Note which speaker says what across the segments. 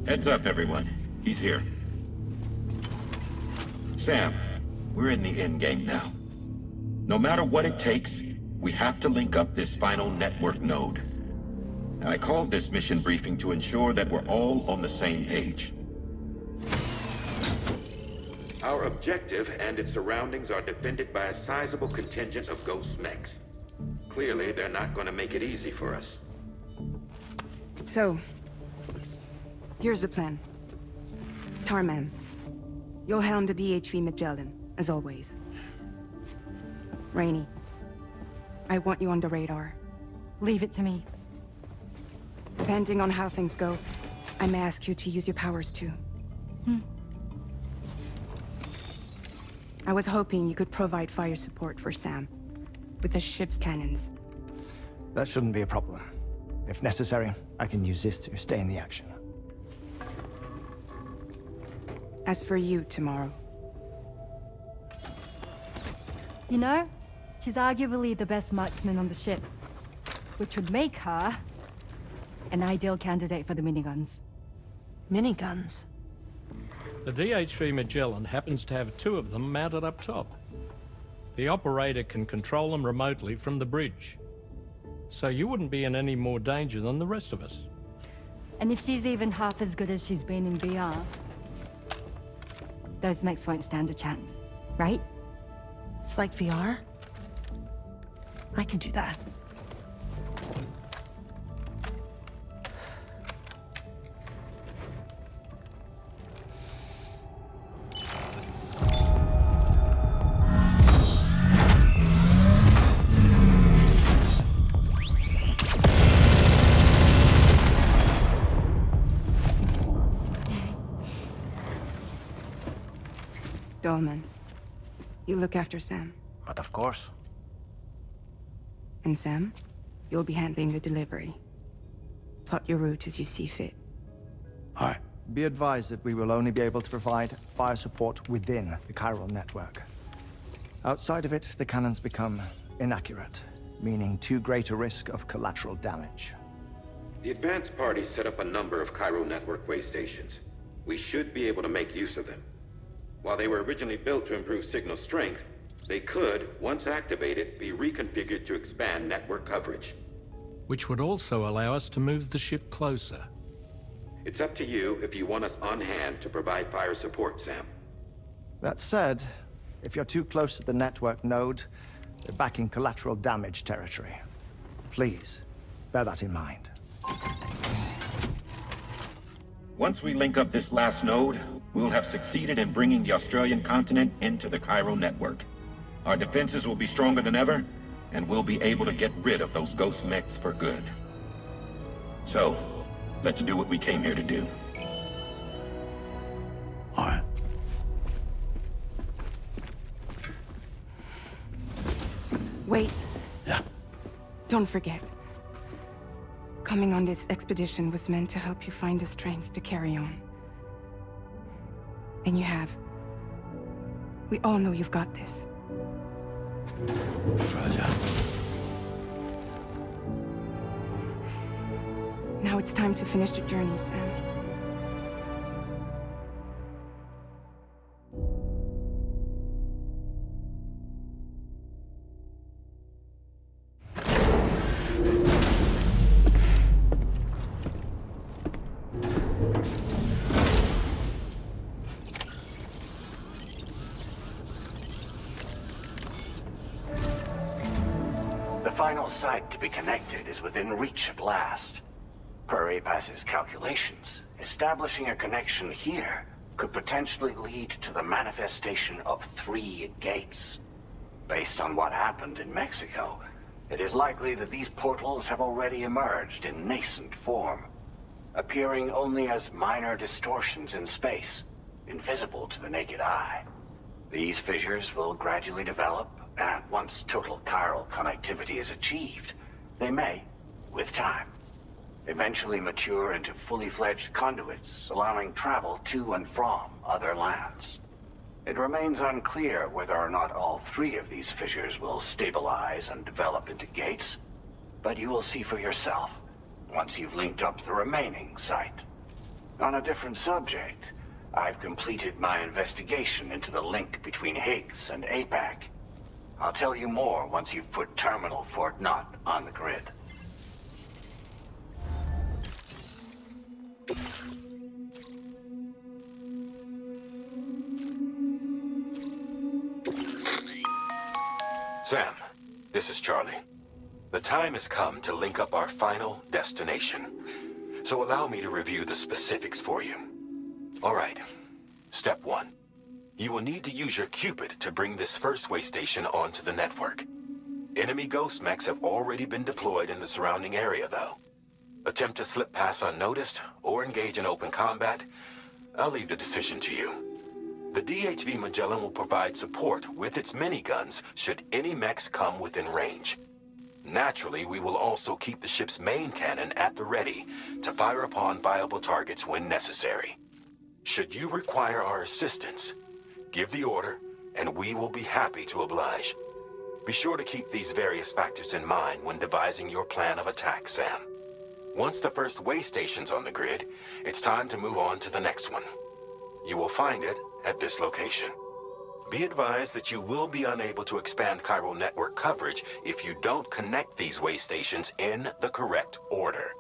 Speaker 1: Heads up, everyone. He's here. Sam, we're in the endgame now. No matter what it takes, we have to link up this final network node. I called this mission briefing to ensure that we're all on the same page. Our objective and its surroundings are defended by a sizable contingent of ghost mechs. Clearly, they're not going to make it easy for us.
Speaker 2: So, here's the plan. Tarman, you'll helm the DHV Magellan, as always. Rainey, I want you on the radar.
Speaker 3: Leave it to me.
Speaker 2: Depending on how things go, I may ask you to use your powers too. I was hoping you could provide fire support for Sam, with the ship's cannons.
Speaker 4: That shouldn't be a problem. If necessary, I can use this to stay in the action.
Speaker 2: As for you, tomorrow.
Speaker 3: You know, she's arguably the best marksman on the ship, which would make her an ideal candidate for the miniguns.
Speaker 2: Miniguns?
Speaker 5: The DHV Magellan happens to have 2 of them mounted up top. The operator can control them remotely from the bridge. So you wouldn't be in any more danger than the rest of us.
Speaker 3: And if she's even half as good as she's been in VR, those mechs won't stand a chance, right?
Speaker 6: It's like VR? I can do that.
Speaker 2: Dolman, you look after Sam.
Speaker 4: But of course.
Speaker 2: And Sam, you'll be handling the delivery. Plot your route as you see fit.
Speaker 4: Hi. Be advised that we will only be able to provide fire support within the chiral network. Outside of it, the cannons become inaccurate, meaning too great a risk of collateral damage.
Speaker 1: The advanced party set up a number of chiral network way stations. We should be able to make use of them. While they were originally built to improve signal strength, they could, once activated, be reconfigured to expand network coverage.
Speaker 5: Which would also allow us to move the ship closer.
Speaker 1: It's up to you if you want us on hand to provide fire support, Sam.
Speaker 4: That said, if you're too close to the network node, they're back in collateral damage territory. Please, bear that in mind.
Speaker 1: Once we link up this last node, we'll have succeeded in bringing the Australian continent into the chiral network. Our defenses will be stronger than ever, and we'll be able to get rid of those ghost mechs for good. So, let's do what we came here to do.
Speaker 4: All right.
Speaker 2: Wait.
Speaker 4: Yeah.
Speaker 2: Don't forget. Coming on this expedition was meant to help you find the strength to carry on. And you have. We all know you've got this.
Speaker 4: Fragile.
Speaker 2: Now it's time to finish the journey, Sam.
Speaker 7: The final site to be connected is within reach at last. Per APAS's calculations, establishing a connection here could potentially lead to the manifestation of 3 gates. Based on what happened in Mexico, it is likely that these portals have already emerged in nascent form, appearing only as minor distortions in space, invisible to the naked eye. These fissures will gradually develop, and once total chiral connectivity is achieved, they may, with time, eventually mature into fully fledged conduits, allowing travel to and from other lands. It remains unclear whether or not all 3 of these fissures will stabilize and develop into gates, but you will see for yourself once you've linked up the remaining site. On a different subject, I've completed my investigation into the link between Higgs and APAC. I'll tell you more once you've put Terminal Fort Knott on the grid.
Speaker 1: Sam, this is Charlie. The time has come to link up our final destination. So allow me to review the specifics for you. All right. Step 1. You will need to use your Cupid to bring this first way station onto the network. Enemy ghost mechs have already been deployed in the surrounding area, though. Attempt to slip past unnoticed or engage in open combat, I'll leave the decision to you. The DHV Magellan will provide support with its miniguns should any mechs come within range. Naturally, we will also keep the ship's main cannon at the ready to fire upon viable targets when necessary. Should you require our assistance, give the order, and we will be happy to oblige. Be sure to keep these various factors in mind when devising your plan of attack, Sam. Once the first way station's on the grid, it's time to move on to the next one. You will find it at this location. Be advised that you will be unable to expand chiral network coverage if you don't connect these way stations in the correct order.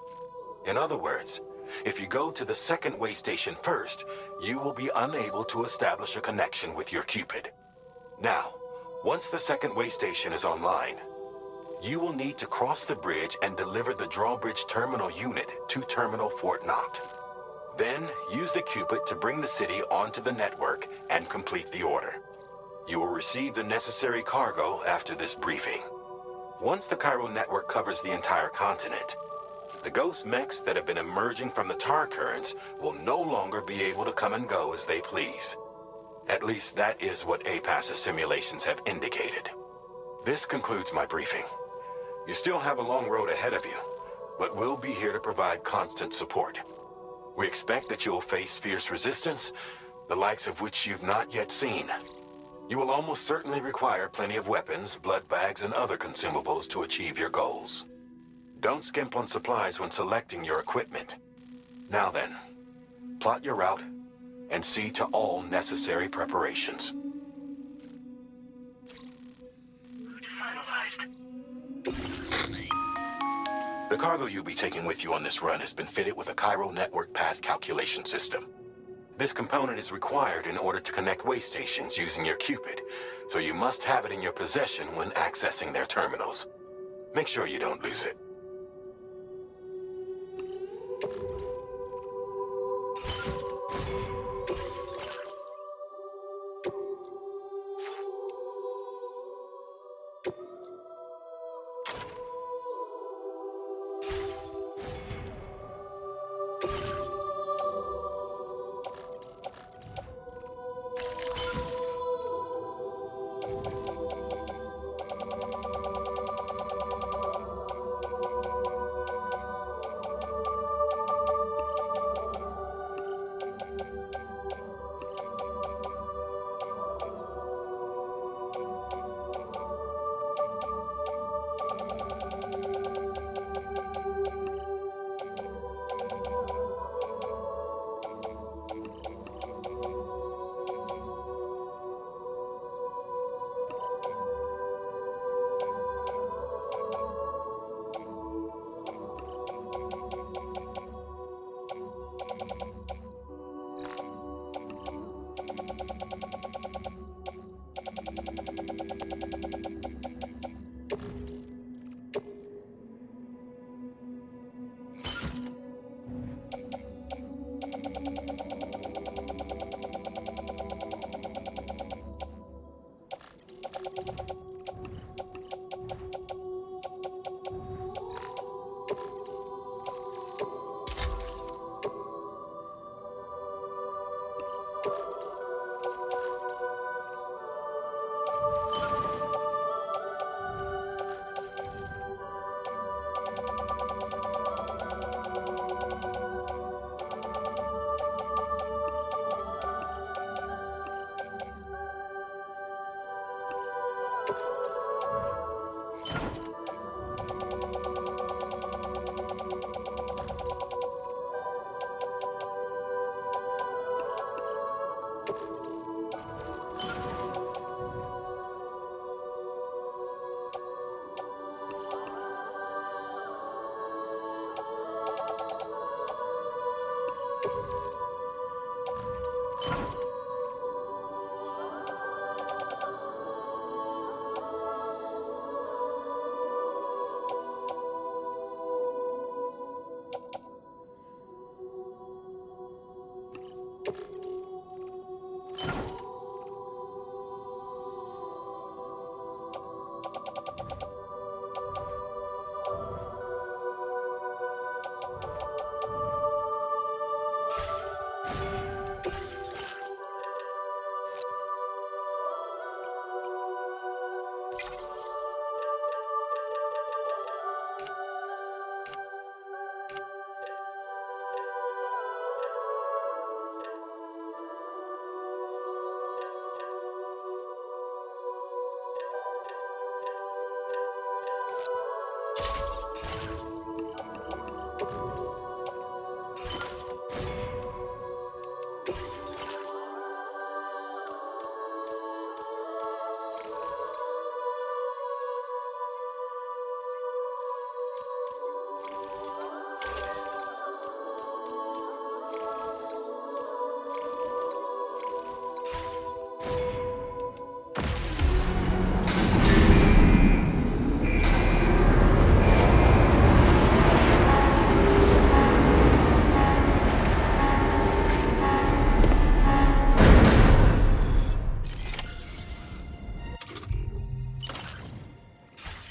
Speaker 1: In other words, if you go to the second way station first, you will be unable to establish a connection with your Cupid. Now, once the second way station is online, you will need to cross the bridge and deliver the drawbridge terminal unit to Terminal Fort Knott. Then, use the Cupid to bring the city onto the network and complete the order. You will receive the necessary cargo after this briefing. Once the chiral network covers the entire continent, the ghost mechs that have been emerging from the tar currents will no longer be able to come and go as they please. At least that is what APAS's simulations have indicated. This concludes my briefing. You still have a long road ahead of you, but we'll be here to provide constant support. We expect that you will face fierce resistance, the likes of which you've not yet seen. You will almost certainly require plenty of weapons, blood bags, and other consumables to achieve your goals. Don't skimp on supplies when selecting your equipment. Now then, plot your route and see to all necessary preparations. Finalized. The cargo you'll be taking with you on this run has been fitted with a chiral network path calculation system. This component is required in order to connect way stations using your Cupid, so you must have it in your possession when accessing their terminals. Make sure you don't lose it.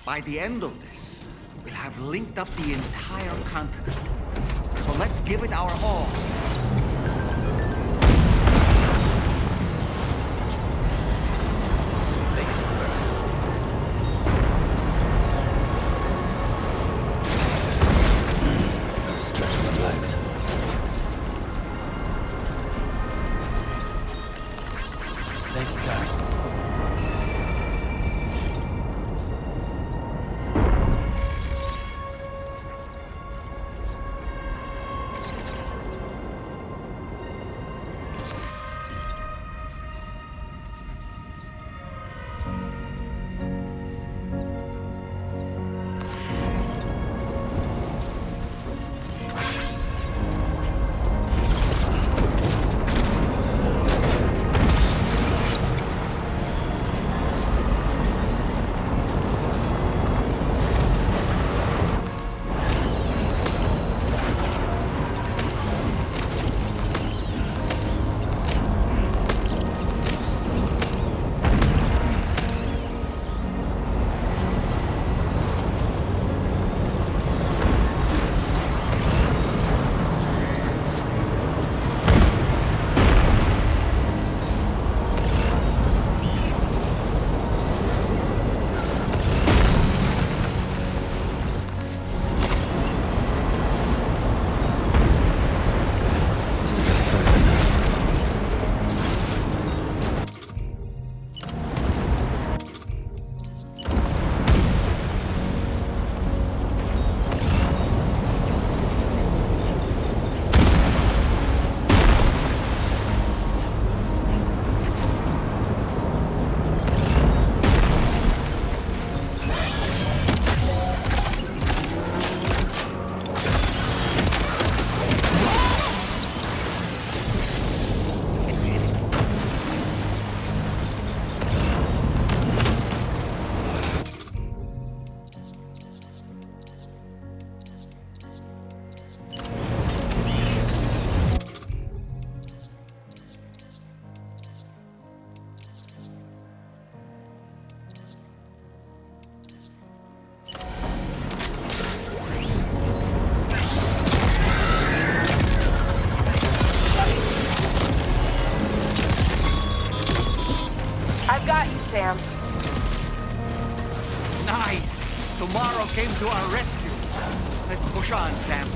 Speaker 8: By the end of this, we'll have linked up the entire continent. So let's give it our all.
Speaker 4: Stretch my legs.
Speaker 5: Thank you, guys.
Speaker 6: Sam.
Speaker 8: Nice! Tomorrow came to our rescue. Let's push on, Sam.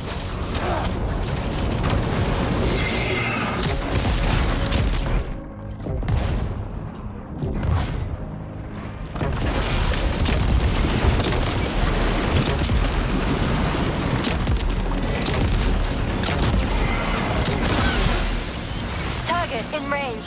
Speaker 3: Target in range.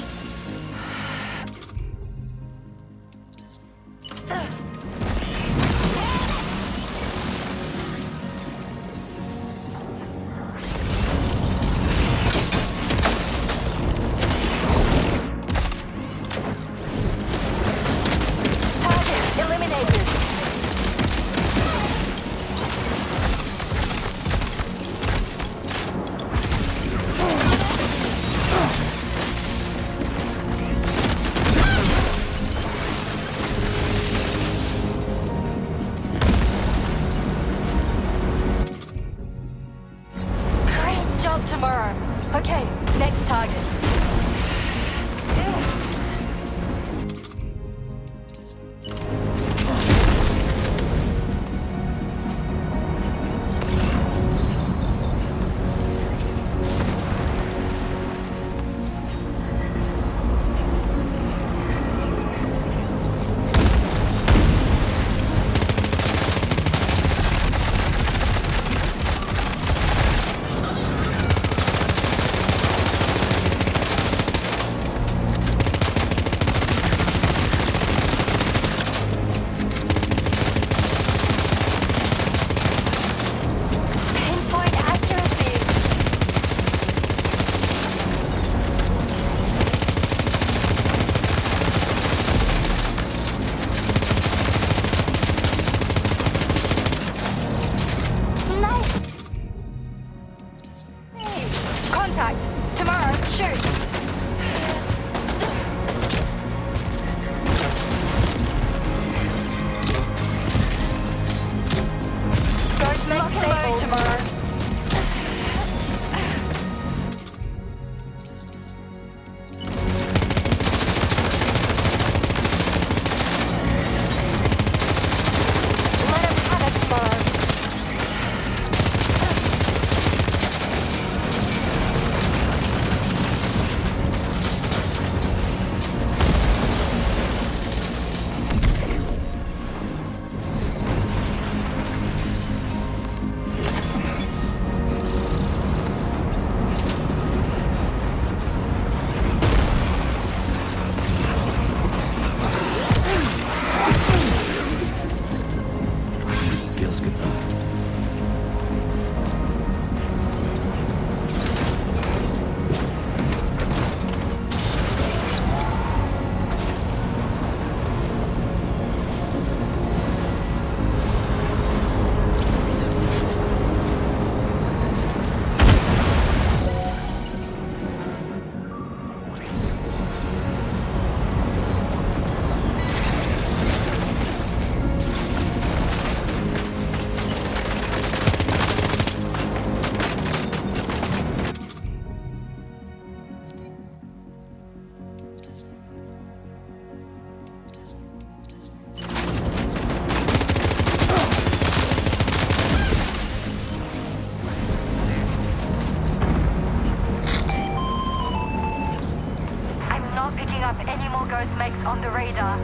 Speaker 3: those mechs on the radar.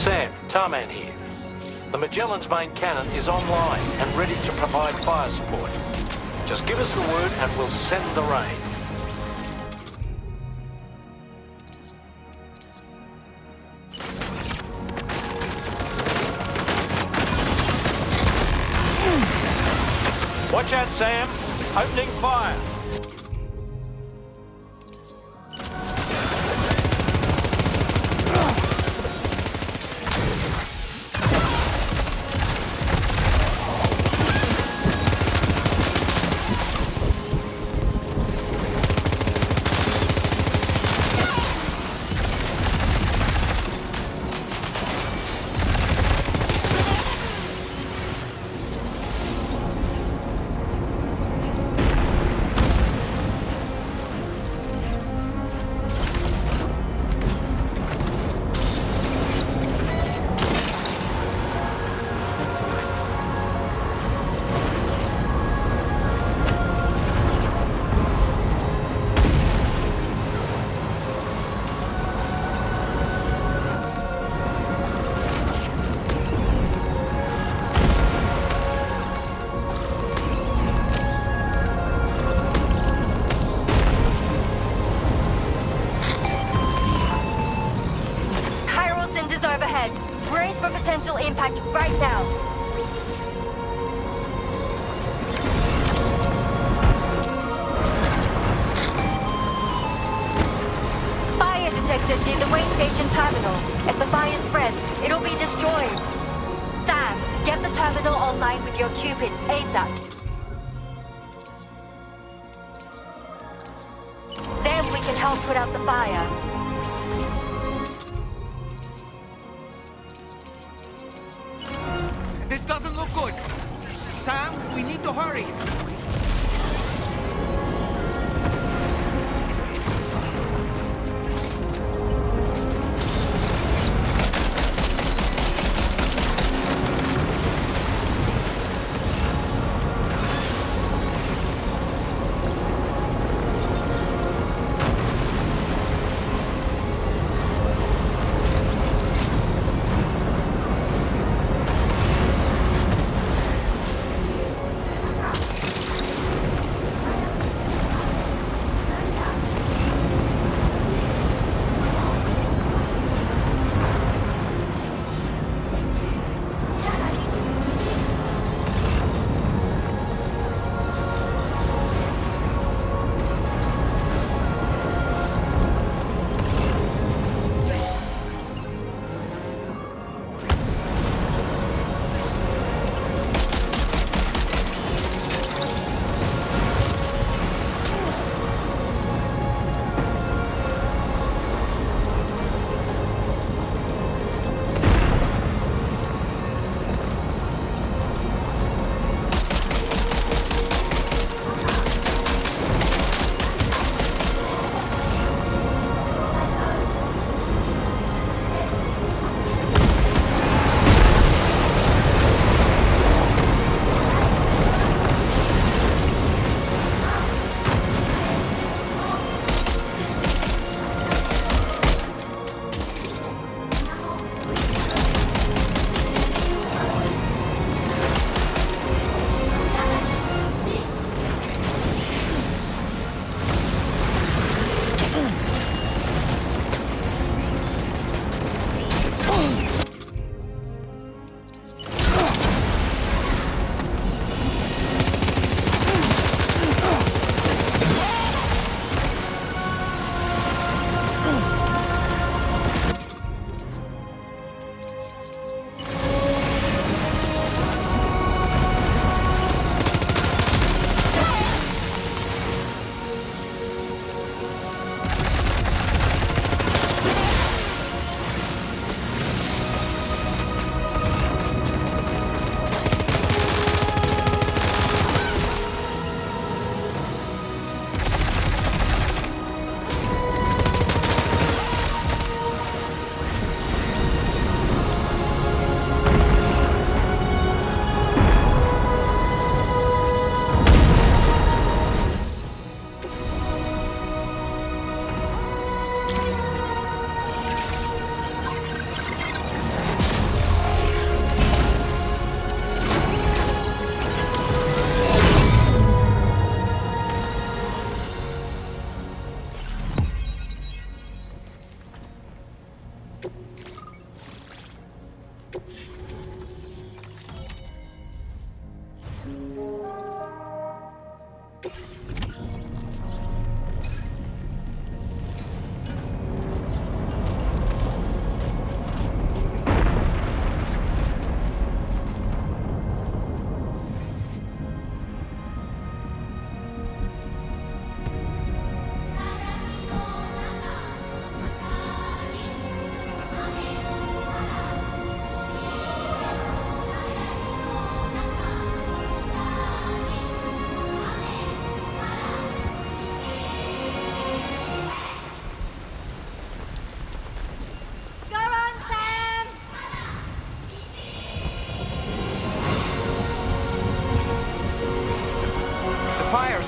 Speaker 5: Sam, Tarman here. The Magellan's main cannon is online and ready to provide fire support. Just give us the word and we'll send the rain. Watch out, Sam. Opening fire.
Speaker 3: Potential impact right now. Fire detected near the way station terminal. If the fire spreads, it'll be destroyed. Sam, get the terminal online with your Cupid ASAP. Then we can help put out the fire.
Speaker 8: This doesn't look good. Sam, we need to hurry.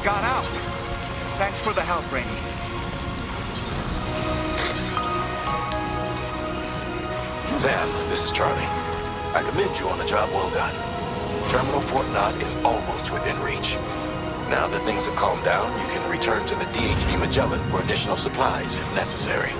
Speaker 8: got out. Thanks for the help, Rainey.
Speaker 9: Sam, this is Charlie. I commend you on a job well done. Terminal Fort Knott is almost within reach. Now that things have calmed down, you can return to the DHV Magellan for additional supplies if necessary.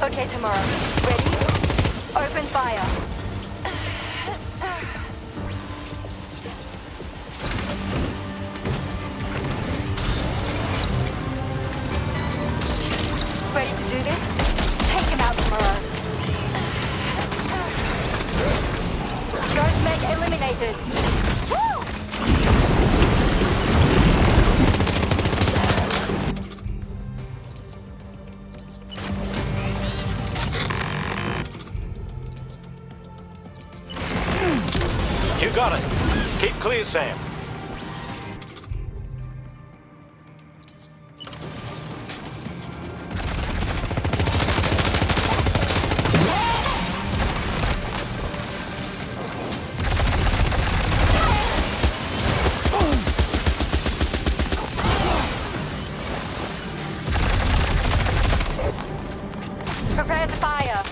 Speaker 3: Okay, tomorrow. Ready? Open fire. Ready to do this? Take him out tomorrow. Ghost Meg eliminated. Woo!
Speaker 9: You got it. Keep clear, Sam.
Speaker 3: Prepare to fire.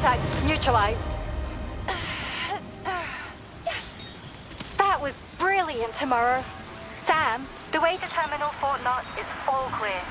Speaker 3: contacts neutralized. Yes! That was brilliant, Tomorrow. Sam, the way to Terminal Fort Knott is all clear.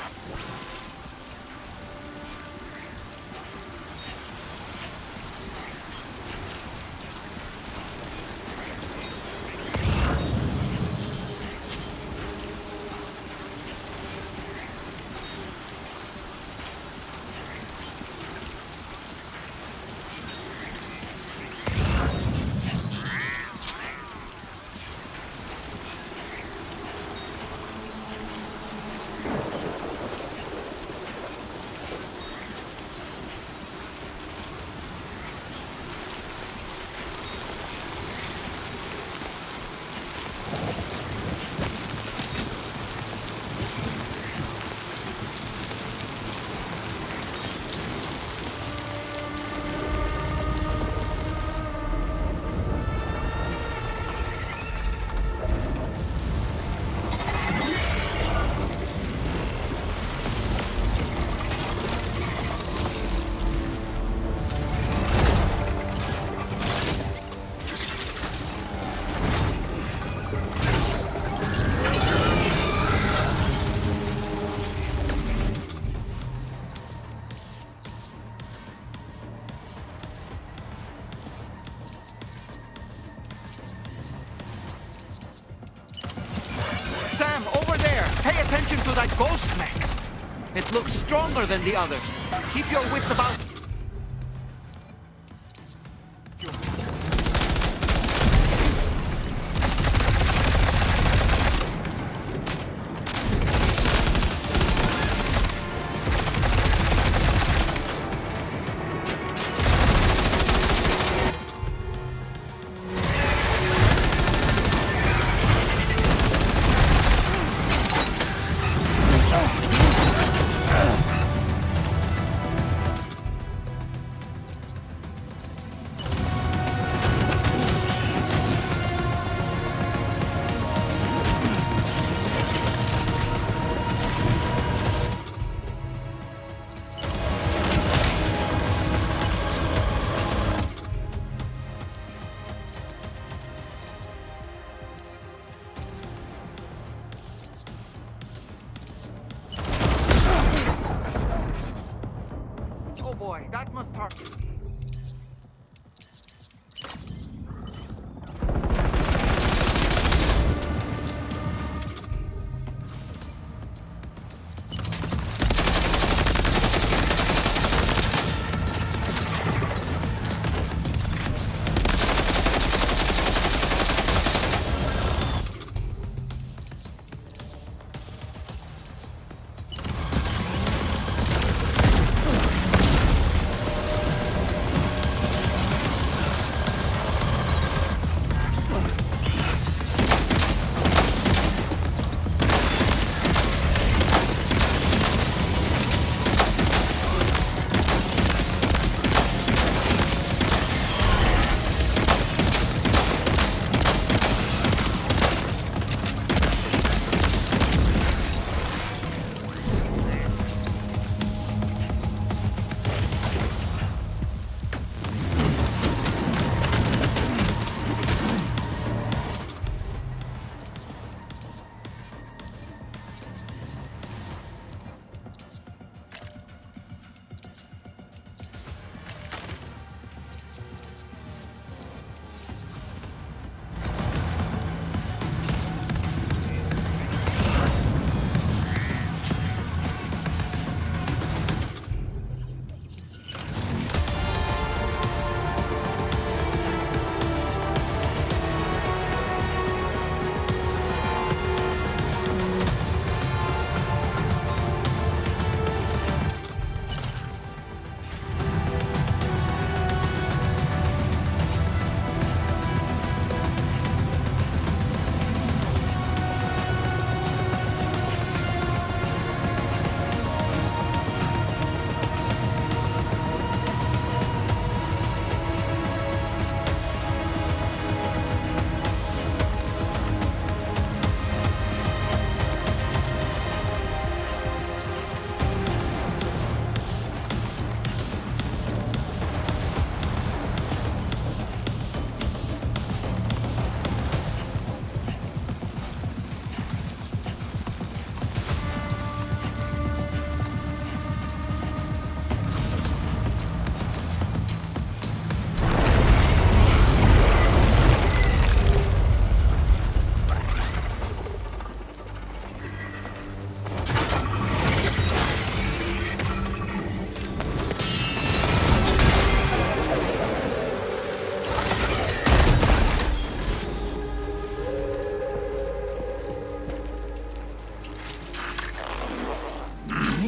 Speaker 8: Sam, over there! Pay attention to that ghost mech! It looks stronger than the others. Keep your wits about...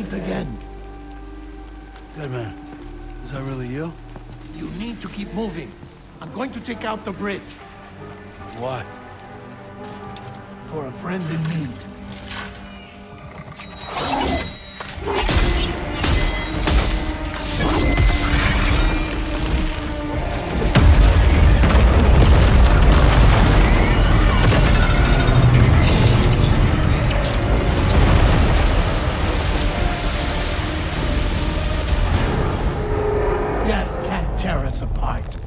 Speaker 10: meet again. Good man. Is that really you?
Speaker 11: You need to keep moving. I'm going to take out the bridge.
Speaker 10: Why?
Speaker 11: For a friend in need. Death can't tear us apart.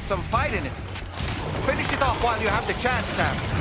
Speaker 8: Some fight in it. Finish it off while you have the chance, Sam.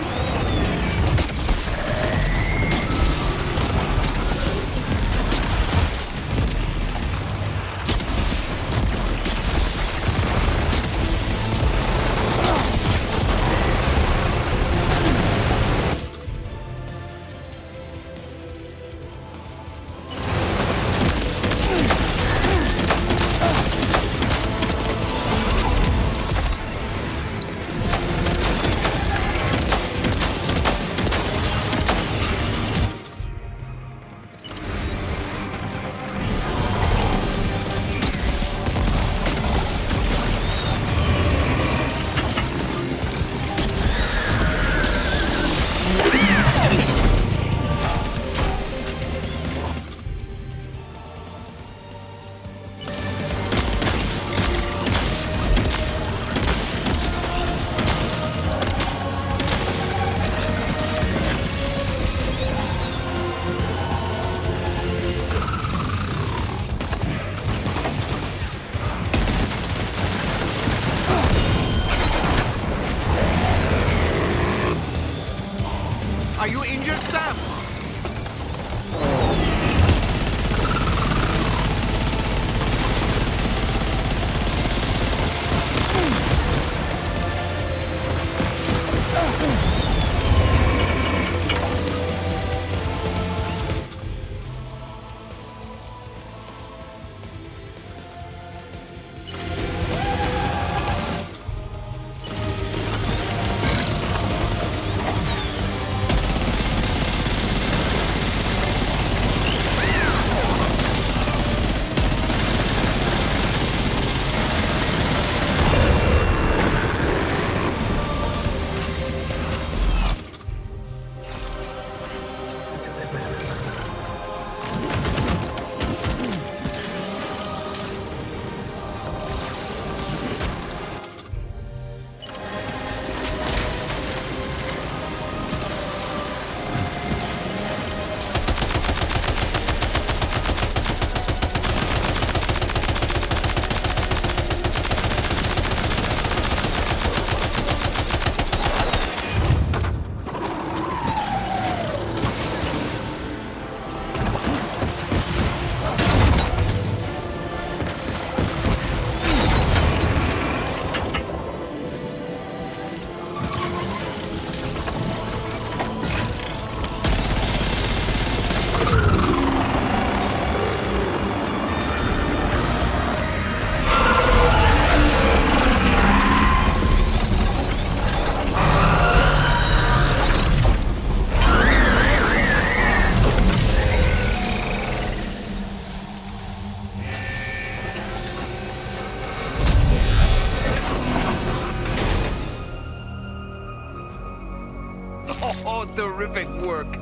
Speaker 8: Oh, terrific work.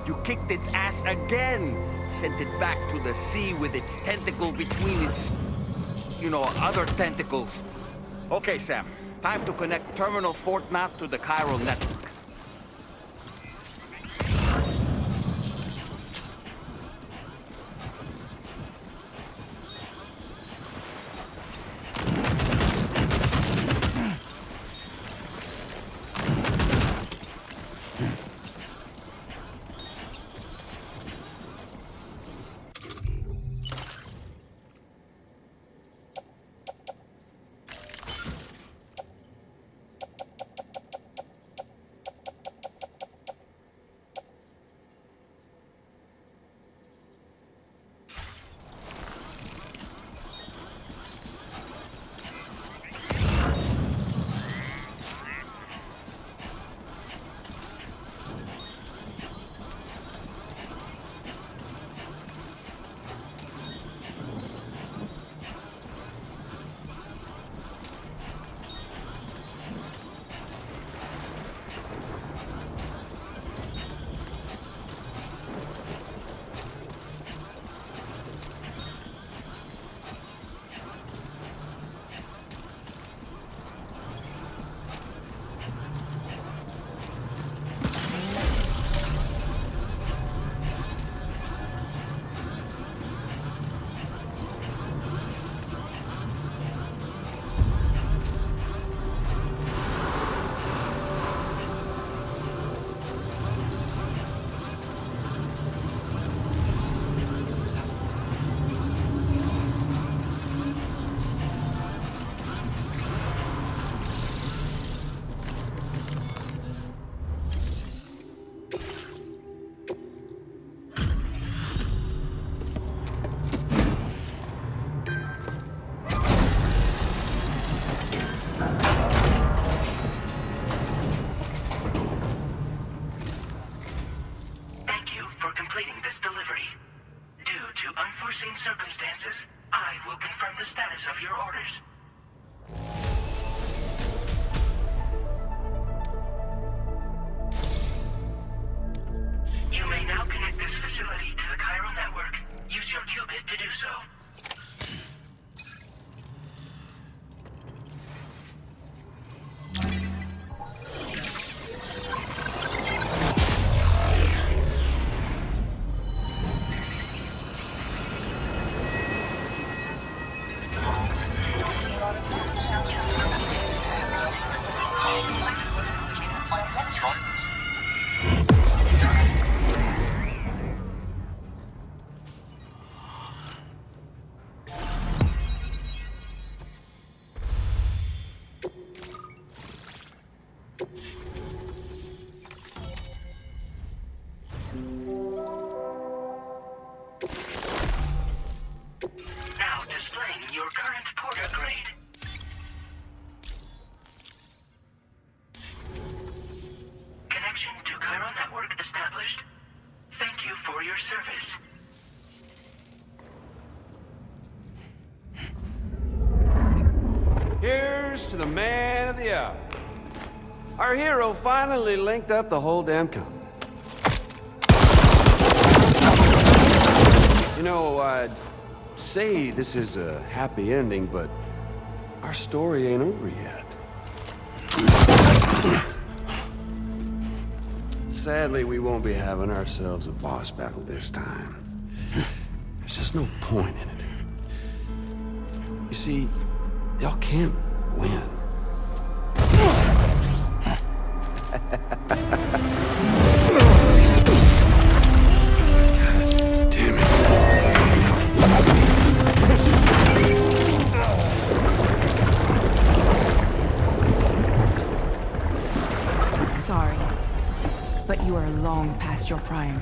Speaker 8: You kicked its ass again. Sent it back to the sea with its tentacle between its, other tentacles. Okay, Sam. Time to connect Terminal Fort Map to the chiral network.
Speaker 12: circumstances, I will confirm the status of your orders. You may now connect this facility to the chiral network. Use your qubit to do so. Now displaying your current porter grade. Connection to chiral network established. Thank you for your service.
Speaker 13: Here's to the man of the hour. Our hero finally linked up the whole damn company. You know, I'd say this is a happy ending, but our story ain't over yet. Sadly, we won't be having ourselves a boss battle this time. There's just no point in it. You see, y'all can't win.
Speaker 2: Sorry, but you are long past your prime.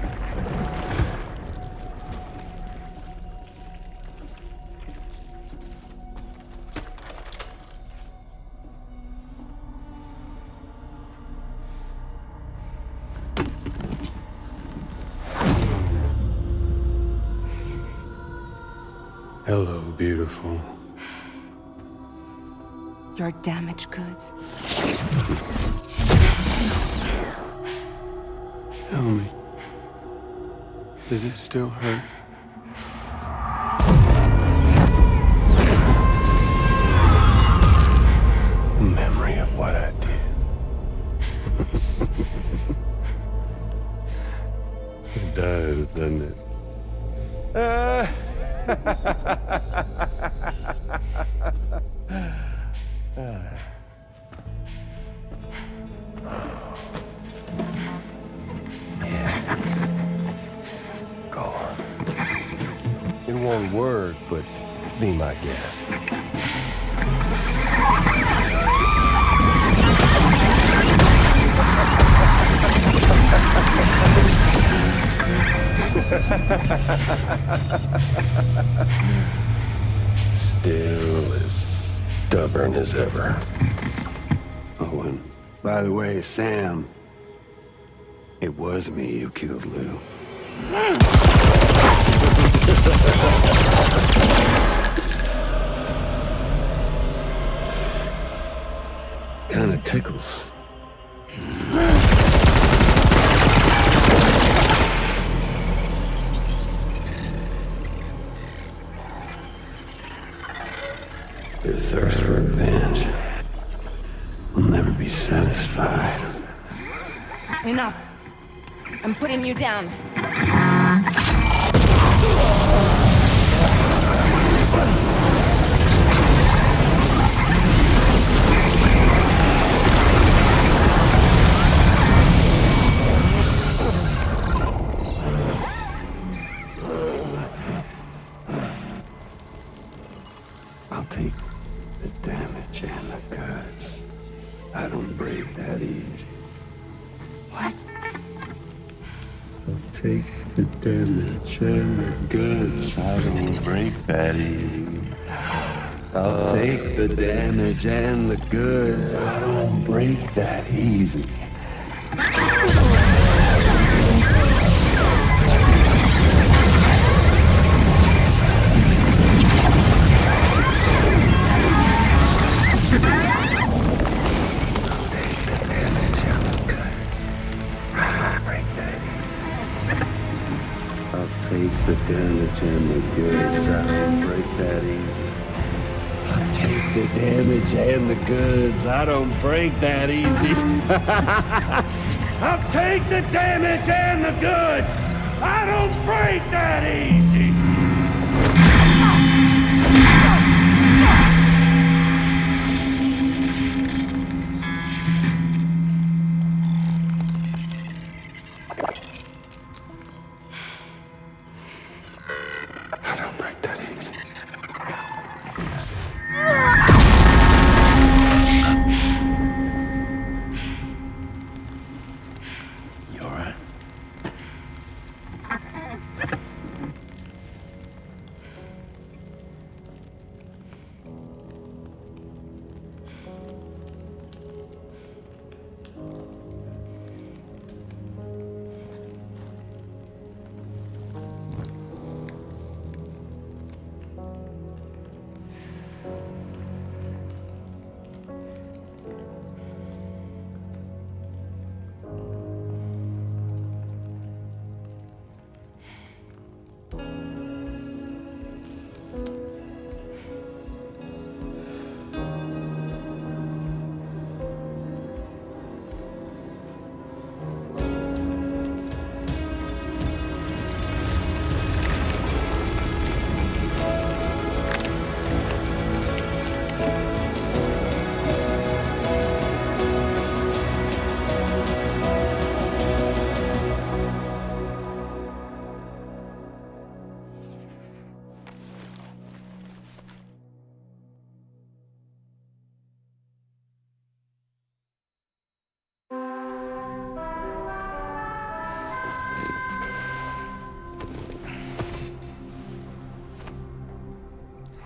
Speaker 13: Hello, beautiful.
Speaker 2: Your damaged goods.
Speaker 13: Tell me. Does it still hurt? Memory of what I did. It does, doesn't it? Go on. It won't work, but be my guest. Still as stubborn as ever. Oh, and by the way, Sam, it was me who killed Lou. Kinda tickles. Your thirst for revenge will never be satisfied.
Speaker 2: Enough. I'm putting you down.
Speaker 13: I'll take the damage and the cuts. I don't break that easy.
Speaker 2: What?
Speaker 13: I'll take the damage and the goods. I don't break that easy. I'll take the damage and the goods. I don't break that easy. Take the damage and the goods. I don't break that easy. I'll take the damage and the goods. I don't break that easy. I'll take the damage and the goods. I don't break that easy.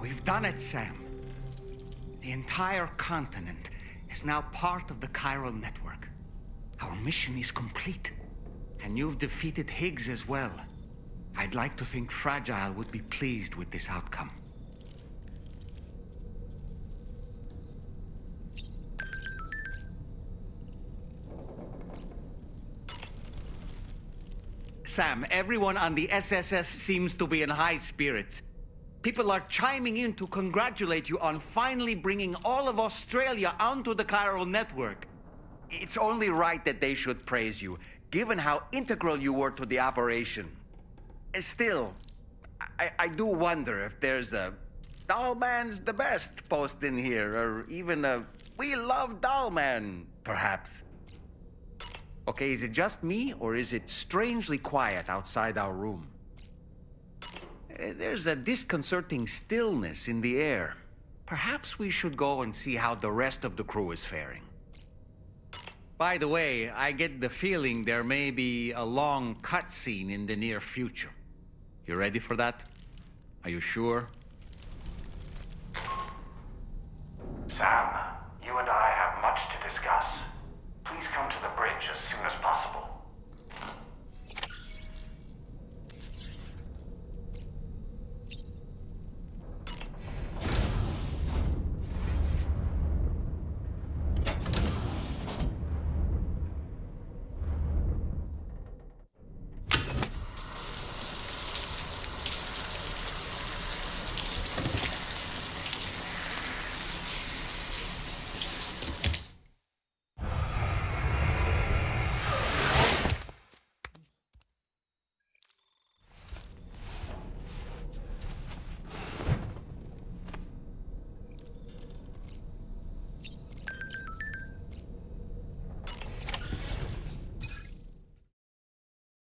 Speaker 8: We've done it, Sam. The entire continent is now part of the chiral network. Our mission is complete. And you've defeated Higgs as well. I'd like to think Fragile would be pleased with this outcome. Sam, everyone on the SSS seems to be in high spirits. People are chiming in to congratulate you on finally bringing all of Australia onto the chiral network. It's only right that they should praise you, given how integral you were to the operation. Still, I do wonder if there's a Dollman's the best post in here, or even a We Love Dollman, perhaps. Okay, is it just me, or is it strangely quiet outside our room? There's a disconcerting stillness in the air. Perhaps we should go and see how the rest of the crew is faring. By the way, I get the feeling there may be a long cutscene in the near future. You ready for that? Are you sure?
Speaker 7: Sam,